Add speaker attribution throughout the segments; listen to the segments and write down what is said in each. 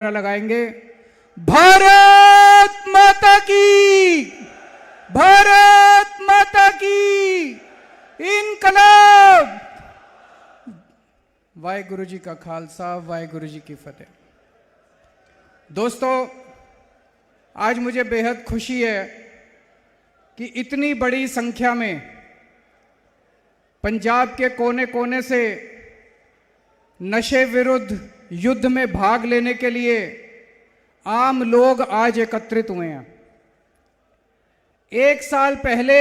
Speaker 1: लगाएंगे। भारत माता की, भारत माता की इनकलाब। वाहेगुरु जी का खालसा, वाहेगुरु जी की फतेह। दोस्तों, आज मुझे बेहद खुशी है कि इतनी बड़ी संख्या में पंजाब के कोने कोने से नशे विरुद्ध युद्ध में भाग लेने के लिए आम लोग आज एकत्रित हुए हैं। एक साल पहले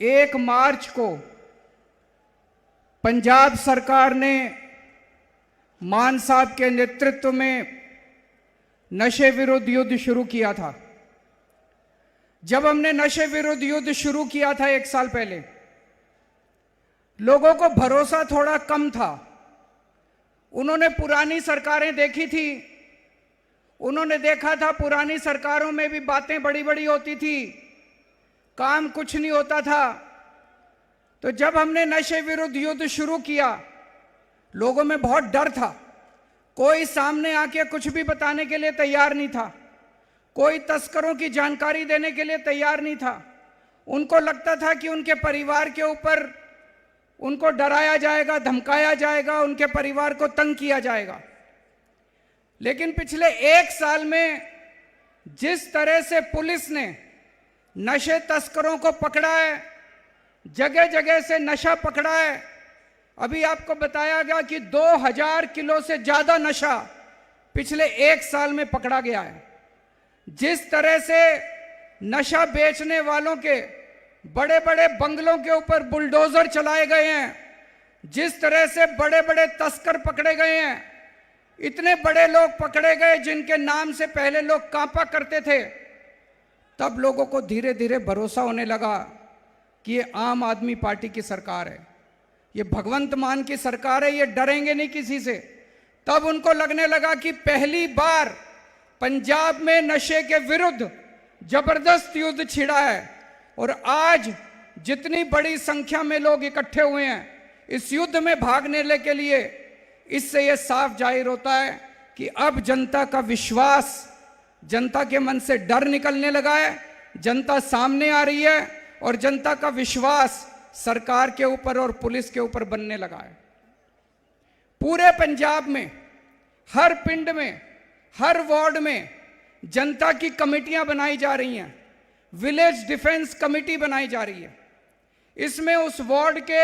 Speaker 1: 1 मार्च को पंजाब सरकार ने मान साहब के नेतृत्व में नशे विरुद्ध युद्ध शुरू किया था। जब हमने नशे विरुद्ध युद्ध शुरू किया था 1 साल पहले, लोगों को भरोसा थोड़ा कम था। उन्होंने पुरानी सरकारें देखी थी, उन्होंने देखा था पुरानी सरकारों में भी बातें बड़ी बड़ी होती थी, काम कुछ नहीं होता था। तो जब हमने नशे विरुद्ध युद्ध शुरू किया, लोगों में बहुत डर था। कोई सामने आके कुछ भी बताने के लिए तैयार नहीं था, कोई तस्करों की जानकारी देने के लिए तैयार नहीं था। उनको लगता था कि उनके परिवार के ऊपर उनको डराया जाएगा, धमकाया जाएगा, उनके परिवार को तंग किया जाएगा। लेकिन पिछले 1 साल में जिस तरह से पुलिस ने नशे तस्करों को पकड़ा है, जगह जगह से नशा पकड़ा है। अभी आपको बताया गया कि 2000 किलो से ज्यादा नशा पिछले 1 साल में पकड़ा गया है। जिस तरह से नशा बेचने वालों के बड़े बड़े बंगलों के ऊपर बुलडोजर चलाए गए हैं, जिस तरह से बड़े बड़े तस्कर पकड़े गए हैं, इतने बड़े लोग पकड़े गए जिनके नाम से पहले लोग कांपा करते थे, तब लोगों को धीरे धीरे भरोसा होने लगा कि ये आम आदमी पार्टी की सरकार है, ये भगवंत मान की सरकार है, ये डरेंगे नहीं किसी से। तब उनको लगने लगा कि पहली बार पंजाब में नशे के विरुद्ध जबरदस्त युद्ध छिड़ा है। और आज जितनी बड़ी संख्या में लोग इकट्ठे हुए हैं इस युद्ध में भाग लेने के लिए, इससे यह साफ जाहिर होता है कि अब जनता का विश्वास, जनता के मन से डर निकलने लगा है, जनता सामने आ रही है और जनता का विश्वास सरकार के ऊपर और पुलिस के ऊपर बनने लगा है। पूरे पंजाब में हर पिंड में, हर वार्ड में जनता की कमेटियां बनाई जा रही हैं, विलेज डिफेंस कमेटी बनाई जा रही है। इसमें उस वार्ड के,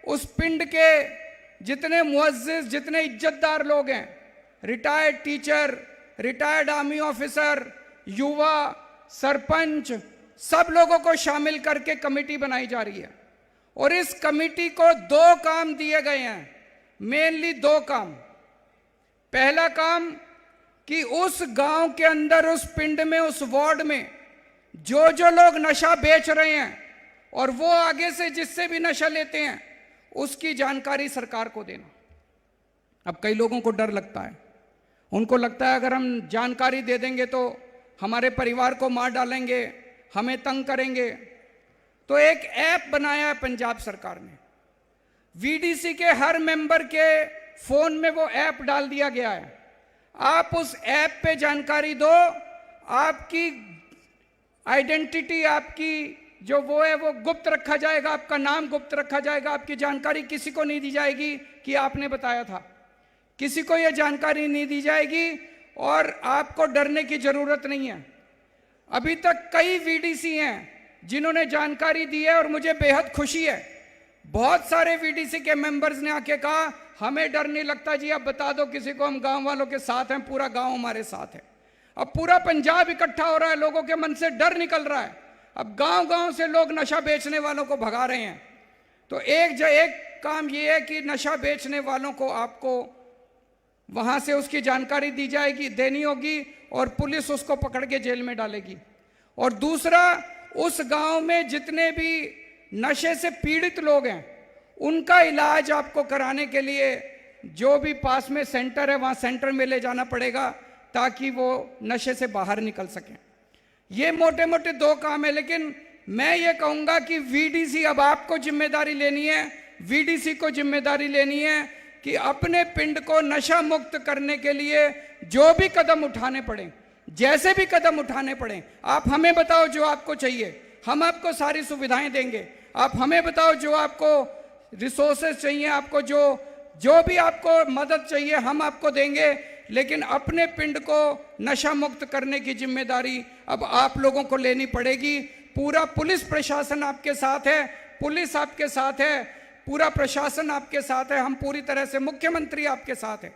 Speaker 1: उस पिंड के जितने मुअज्जिज, जितने इज्जतदार लोग हैं, retired teacher, retired army officer, युवा, सरपंच, सब लोगों को शामिल करके कमेटी बनाई जा रही है। और इस कमेटी को 2 काम दिए गए हैं, मेनली 2 काम। पहला काम कि उस गांव के अंदर, उस पिंड में, उस वार्ड में जो जो लोग नशा बेच रहे हैं और वो आगे से जिससे भी नशा लेते हैं, उसकी जानकारी सरकार को देना। अब कई लोगों को डर लगता है, उनको लगता है अगर हम जानकारी दे देंगे तो हमारे परिवार को मार डालेंगे, हमें तंग करेंगे। तो एक ऐप बनाया है पंजाब सरकार ने, वीडीसी के हर मेंबर के फोन में वो ऐप डाल दिया गया है। आप उस ऐप पे जानकारी दो, आपकी आइडेंटिटी, आपकी जो वो है वो गुप्त रखा जाएगा, आपका नाम गुप्त रखा जाएगा, आपकी जानकारी किसी को नहीं दी जाएगी कि आपने बताया था, किसी को यह जानकारी नहीं दी जाएगी और आपको डरने की जरूरत नहीं है। अभी तक कई वीडीसी हैं जिन्होंने जानकारी दी है और मुझे बेहद खुशी है। बहुत सारे वीडीसी के मेंबर्स ने आके कहा हमें डर नहीं लगता जी, आप बता दो किसी को, हम गांव वालों के साथ हैं, पूरा गांव हमारे साथ है। अब पूरा पंजाब इकट्ठा हो रहा है, लोगों के मन से डर निकल रहा है। अब गांव गांव से लोग नशा बेचने वालों को भगा रहे हैं। तो एक काम ये है कि नशा बेचने वालों को आपको वहां से उसकी जानकारी दी जाएगी, देनी होगी और पुलिस उसको पकड़ के जेल में डालेगी। और दूसरा, उस गांव में जितने भी नशे से पीड़ित लोग हैं उनका इलाज आपको कराने के लिए जो भी पास में सेंटर है वहां सेंटर में ले जाना पड़ेगा ताकि वो नशे से बाहर निकल सकें। ये मोटे मोटे 2 काम है। लेकिन मैं ये कहूंगा कि वीडीसी, अब आपको जिम्मेदारी लेनी है, वीडीसी को जिम्मेदारी लेनी है कि अपने पिंड को नशा मुक्त करने के लिए जो भी कदम उठाने पड़े, जैसे भी कदम उठाने पड़े, आप हमें बताओ जो आपको चाहिए, हम आपको सारी सुविधाएं देंगे। आप हमें बताओ जो आपको रिसोर्सेज चाहिए, आपको जो भी आपको मदद चाहिए हम आपको देंगे। लेकिन अपने पिंड को नशा मुक्त करने की जिम्मेदारी अब आप लोगों को लेनी पड़ेगी। पूरा पुलिस प्रशासन आपके साथ है, पुलिस आपके साथ है, पूरा प्रशासन आपके साथ है, हम पूरी तरह से, मुख्यमंत्री आपके साथ है।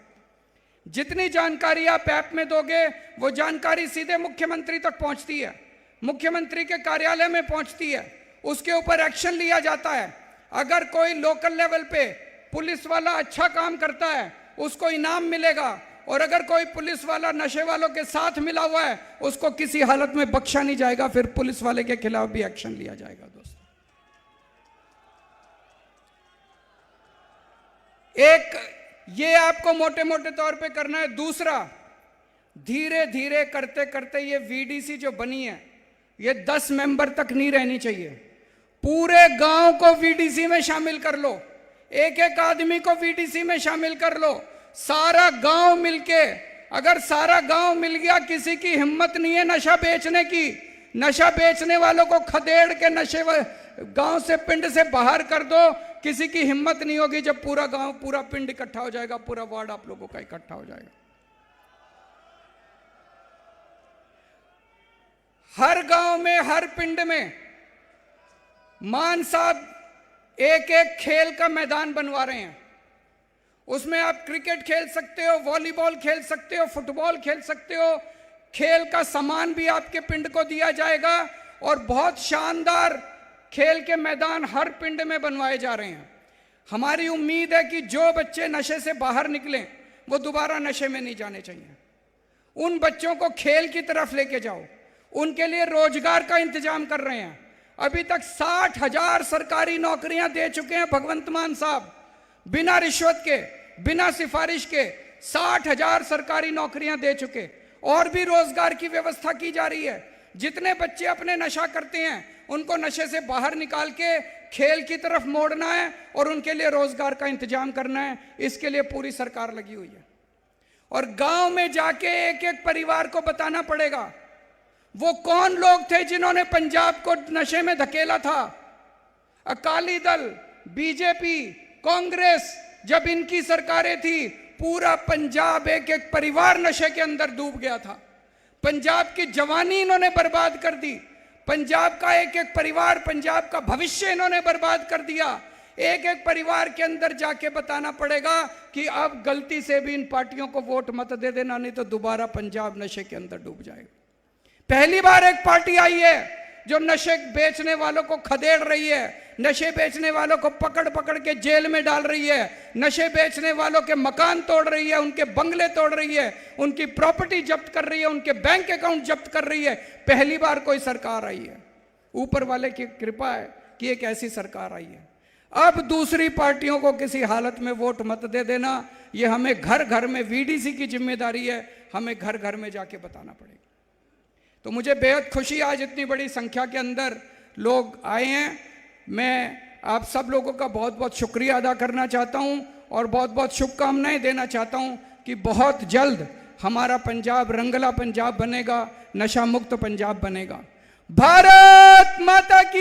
Speaker 1: जितनी जानकारी आप ऐप में दोगे वो जानकारी सीधे मुख्यमंत्री तक पहुंचती है, मुख्यमंत्री के कार्यालय में पहुंचती है, उसके ऊपर एक्शन लिया जाता है। अगर कोई लोकल लेवल पे पुलिस वाला अच्छा काम करता है उसको इनाम मिलेगा, और अगर कोई पुलिस वाला नशे वालों के साथ मिला हुआ है उसको किसी हालत में बख्शा नहीं जाएगा, फिर पुलिस वाले के खिलाफ भी एक्शन लिया जाएगा। दोस्तों, एक ये आपको मोटे मोटे तौर पे करना है। दूसरा, धीरे धीरे करते करते ये वीडीसी जो बनी है ये 10 मेंबर तक नहीं रहनी चाहिए। पूरे गांव को वीडीसी में शामिल कर लो, एक एक आदमी को वीडीसी में शामिल कर लो, सारा गांव मिलके। अगर सारा गांव मिल गया, किसी की हिम्मत नहीं है नशा बेचने की, नशा बेचने वालों को खदेड़ के नशे गांव से, पिंड से बाहर कर दो, किसी की हिम्मत नहीं होगी। जब पूरा गांव, पूरा पिंड इकट्ठा हो जाएगा, पूरा वार्ड आप लोगों का इकट्ठा हो जाएगा। हर गांव में, हर पिंड में मान साहब एक एक खेल का मैदान बनवा रहे हैं। उसमें आप क्रिकेट खेल सकते हो, वॉलीबॉल खेल सकते हो, फुटबॉल खेल सकते हो। खेल का सामान भी आपके पिंड को दिया जाएगा और बहुत शानदार खेल के मैदान हर पिंड में बनवाए जा रहे हैं। हमारी उम्मीद है कि जो बच्चे नशे से बाहर निकलें वो दोबारा नशे में नहीं जाने चाहिए। उन बच्चों को खेल की तरफ लेके जाओ, उनके लिए रोजगार का इंतजाम कर रहे हैं। अभी तक 60,000 सरकारी नौकरियां दे चुके हैं भगवंत मान साहब, बिना रिश्वत के, बिना सिफारिश के 60,000 सरकारी नौकरियां दे चुके। और भी रोजगार की व्यवस्था की जा रही है। जितने बच्चे अपने नशा करते हैं उनको नशे से बाहर निकाल के खेल की तरफ मोड़ना है और उनके लिए रोजगार का इंतजाम करना है। इसके लिए पूरी सरकार लगी हुई है। और गांव में जाके एक एक परिवार को बताना पड़ेगा वो कौन लोग थे जिन्होंने पंजाब को नशे में धकेला था। अकाली दल, बीजेपी, कांग्रेस, जब इनकी सरकारें थी पूरा पंजाब, एक एक परिवार नशे के अंदर डूब गया था। पंजाब की जवानी इन्होंने बर्बाद कर दी, पंजाब का एक एक परिवार, पंजाब का भविष्य इन्होंने बर्बाद कर दिया। एक एक परिवार के अंदर जाके बताना पड़ेगा कि अब गलती से भी इन पार्टियों को वोट मत दे देना, नहीं तो दोबारा पंजाब नशे के अंदर डूब जाएगा। पहली बार एक पार्टी आई है जो नशे बेचने वालों को खदेड़ रही है, नशे बेचने वालों को पकड़ पकड़ के जेल में डाल रही है, नशे बेचने वालों के मकान तोड़ रही है, उनके बंगले तोड़ रही है, उनकी प्रॉपर्टी जब्त कर रही है, उनके बैंक अकाउंट जब्त कर रही है। पहली बार कोई सरकार आई है, ऊपर वाले की कृपा है कि एक ऐसी सरकार आई है। अब दूसरी पार्टियों को किसी हालत में वोट मत दे देना, ये हमें घर घर में, वीडीसी की जिम्मेदारी है, हमें घर घर में जाके बताना पड़ेगा। तो मुझे बेहद खुशी, आज इतनी बड़ी संख्या के अंदर लोग आए हैं। मैं आप सब लोगों का बहुत बहुत शुक्रिया अदा करना चाहता हूं और बहुत बहुत शुभकामनाएं देना चाहता हूं कि बहुत जल्द हमारा पंजाब रंगला पंजाब बनेगा, नशा मुक्त पंजाब बनेगा। भारत माता की